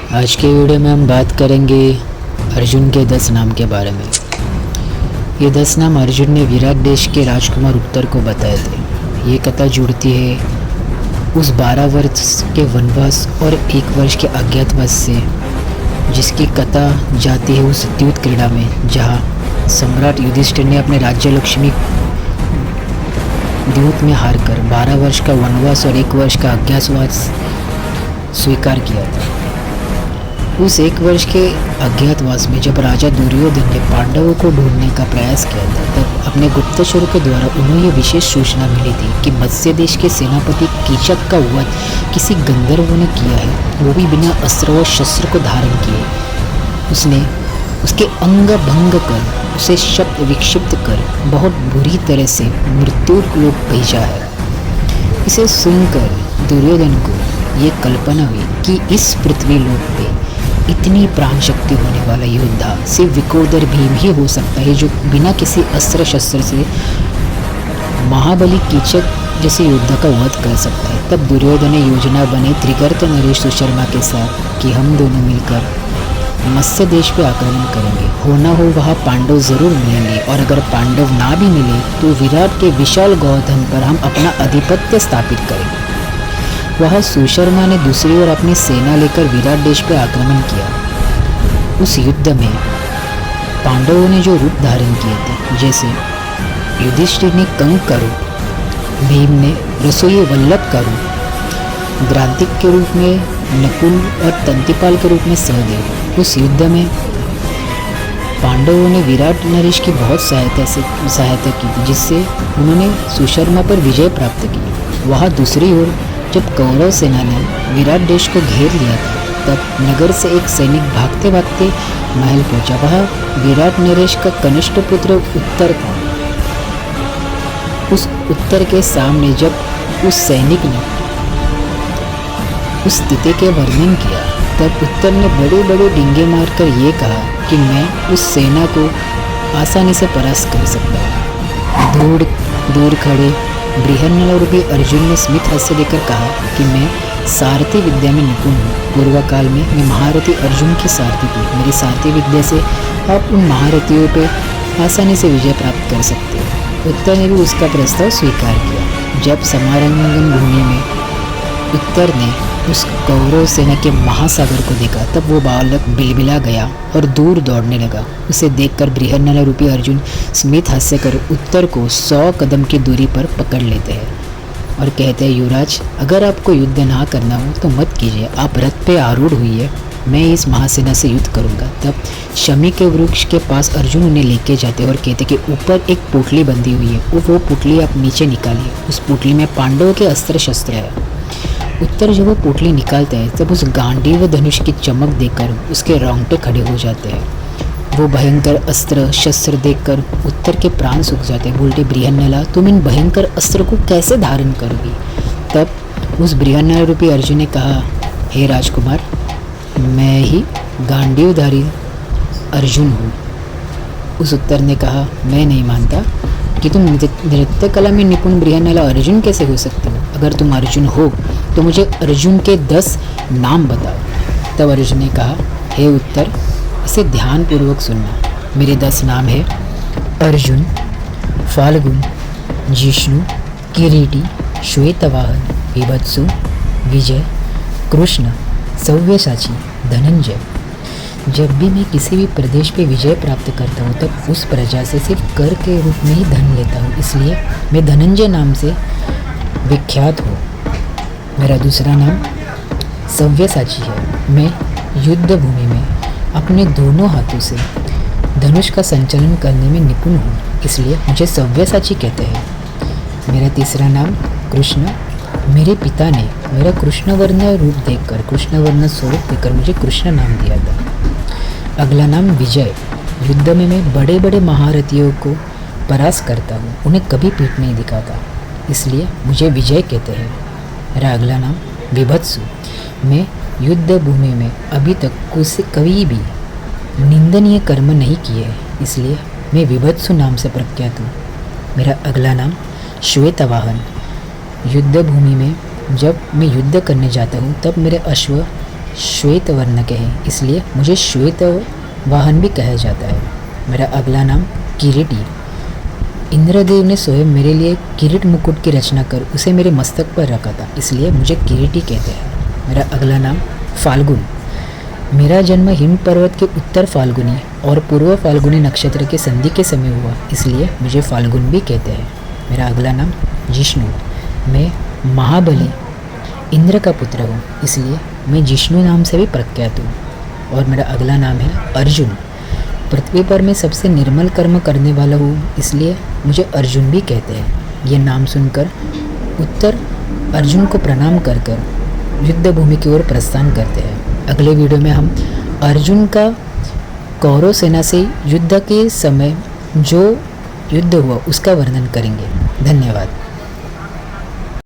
आज के वीडियो में हम बात करेंगे अर्जुन के 10 नाम के बारे में। ये 10 नाम अर्जुन ने विराट देश के राजकुमार उत्तर को बताए थे। ये कथा जुड़ती है उस 12 वर्ष के वनवास और 1 वर्ष के अज्ञातवास से, जिसकी कथा जाती है उस द्यूत क्रीड़ा में जहाँ सम्राट युधिष्ठिर ने अपने राज्य लक्ष्मी द्यूत में हारकर 12 वर्ष का वनवास और 1 वर्ष का अज्ञातवास स्वीकार किया था। उस 1 वर्ष के अज्ञातवास में जब राजा दुर्योधन ने पांडवों को ढूंढने का प्रयास किया था, तब अपने गुप्तचरों के द्वारा उन्हें ये विशेष सूचना मिली थी कि मत्स्य देश के सेनापति कीचक का वध किसी गंधर्व ने किया है, वो भी बिना अस्त्र व शस्त्र को धारण किए। उसने उसके अंग भंग कर उसे शब्द विक्षिप्त कर बहुत बुरी तरह से मृत्यु लोक भेजा है। इसे सुनकर दुर्योधन को ये कल्पना हुई कि इस पृथ्वी लोक पे इतनी प्राण शक्ति होने वाला योद्धा सिर्फ विकोदर भीम ही हो सकता है, जो बिना किसी अस्त्र शस्त्र से महाबली कीचक जैसे योद्धा का वध कर सकता है। तब दुर्योधन ने योजना बनी त्रिगर्त नरेश सुशर्मा के साथ कि हम दोनों मिलकर मत्स्य देश पे आक्रमण करेंगे। होना हो वहाँ पांडव जरूर मिलेंगे, और अगर पांडव ना भी मिले तो विराट के विशाल गौधन पर हम अपना आधिपत्य स्थापित करेंगे। वह सुशर्मा ने दूसरी ओर अपनी सेना लेकर विराट देश पर आक्रमण किया। उस युद्ध में पांडवों ने जो रूप धारण किए थे, जैसे युधिष्ठिर ने कंक का रूप, भीम ने रसोई वल्लभ का रूप, ग्रांतिक के रूप में नकुल और तंतिपाल के रूप में सहदेव। उस युद्ध में पांडवों ने विराट नरेश की बहुत सहायता की थी, जिससे उन्होंने सुशर्मा पर विजय प्राप्त की। वहाँ दूसरी ओर जब कौरव सेना ने विराट देश को घेर लिया था, तब नगर से एक सैनिक भागते भागते महल पहुंचा। वह विराट नरेश का कनिष्ठ पुत्र उत्तर था। उस उत्तर के सामने जब उस सैनिक ने उस स्थिति के वर्णन किया, तब उत्तर ने बड़े बड़े डिंगे मारकर ये कहा कि मैं उस सेना को आसानी से परास्त कर सकता हूँ। दूर खड़े बृहन्नल रूपी अर्जुन ने स्मित हास्य देकर कहा कि मैं सारथी विद्या में निपुण हूँ। पूर्व काल में मैं महारथी अर्जुन की सारथी थी। मेरी सारथी विद्या से आप उन महारथियों पे आसानी से विजय प्राप्त कर सकते हो। उत्तर ने भी उसका प्रस्ताव स्वीकार किया। जब समारंगन भूमि में उत्तर ने उस कौरव सेना के महासागर को देखा, तब वो बालक बिलबिला गया और दूर दौड़ने लगा। उसे देखकर बृहन्नल रूपी अर्जुन स्मित हास्य कर उत्तर को 100 कदम की दूरी पर पकड़ लेते हैं और कहते हैं, युवराज, अगर आपको युद्ध ना करना हो तो मत कीजिए। आप रथ पे आरूढ़ हुई है, मैं इस महासेना से युद्ध करूंगा। तब शमी के वृक्ष के पास अर्जुन उन्हें लेके जाते और कहते कि ऊपर एक पुतली बंधी हुई है, वो पुतली आप नीचे निकालिए। उस पुतली में पांडवों के अस्त्र शस्त्र है। उत्तर जब वो पुतली निकालते हैं, तब उस गांडीव धनुष की चमक देखकर उसके रोंगटे खड़े हो जाते हैं। वो भयंकर अस्त्र शस्त्र देखकर उत्तर के प्राण सूख जाते हैं। बोलते, बृहन्नला, तुम इन भयंकर अस्त्र को कैसे धारण करोगी? तब उस बृहन्नल रूपी अर्जुन ने कहा, हे राजकुमार, मैं ही गांडीवधारी अर्जुन हूँ। उस उत्तर ने कहा, मैं नहीं मानता कि तुम नृत्य कला में निपुण बृहन्नला अर्जुन कैसे हो सकते हो? अगर तुम अर्जुन हो तो मुझे अर्जुन के 10 नाम बताओ। तब अर्जुन ने कहा, हे उत्तर, इसे ध्यानपूर्वक सुनना। मेरे 10 नाम है अर्जुन, फाल्गुन, जिष्णु, किरीटी, श्वेतवाहन, बीभत्सु, विजय, कृष्ण, सव्यसाची, धनंजय। जब भी मैं किसी भी प्रदेश पे विजय प्राप्त करता हूँ, तब उस प्रजा से सिर्फ कर के रूप में ही धन लेता हूँ, इसलिए मैं धनंजय नाम से विख्यात हूँ। मेरा दूसरा नाम सव्यसाची है। मैं युद्ध भूमि में अपने दोनों हाथों से धनुष का संचालन करने में निपुण हूँ, इसलिए मुझे सव्यसाची कहते हैं। मेरा तीसरा नाम कृष्ण। मेरे पिता ने मेरा कृष्णवर्ण रूप देखकर, कृष्णवर्ण स्वरूप देखकर मुझे कृष्ण नाम दिया था। अगला नाम विजय। युद्ध में मैं बड़े बड़े महारथियों को परास्त करता हूँ, उन्हें कभी पीठ नहीं दिखाता, इसलिए मुझे विजय कहते हैं। मेरा अगला नाम बीभत्सु। मैं युद्ध भूमि में अभी तक कभी भी निंदनीय कर्म नहीं किए हैं, इसलिए मैं बीभत्सु नाम से प्रख्यात हूँ। मेरा अगला नाम श्वेतवाहन। युद्ध भूमि में जब मैं युद्ध करने जाता हूँ, तब मेरे अश्व श्वेत वर्ण के हैं, इसलिए मुझे श्वेत वाहन भी कहा जाता है। मेरा अगला नाम किरीटी। इंद्रदेव ने स्वयं मेरे लिए किरीट मुकुट की रचना कर उसे मेरे मस्तक पर रखा था, इसलिए मुझे किरीटी कहते हैं। मेरा अगला नाम फाल्गुन। मेरा जन्म हिम पर्वत के उत्तर फाल्गुनी और पूर्व फाल्गुनी नक्षत्र के संधि के समय हुआ, इसलिए मुझे फाल्गुन भी कहते हैं। मेरा अगला नाम जिष्णु। मैं महाबली इंद्र का पुत्र हूँ, इसलिए मैं जिष्णु नाम से भी प्रख्यात हूँ। और मेरा अगला नाम है अर्जुन। पृथ्वी पर मैं सबसे निर्मल कर्म करने वाला हूँ, इसलिए मुझे अर्जुन भी कहते हैं। ये नाम सुनकर उत्तर अर्जुन को प्रणाम कर कर युद्ध भूमि की ओर प्रस्थान करते हैं। अगले वीडियो में हम अर्जुन का कौरव सेना से युद्ध के समय जो युद्ध हुआ उसका वर्णन करेंगे। धन्यवाद।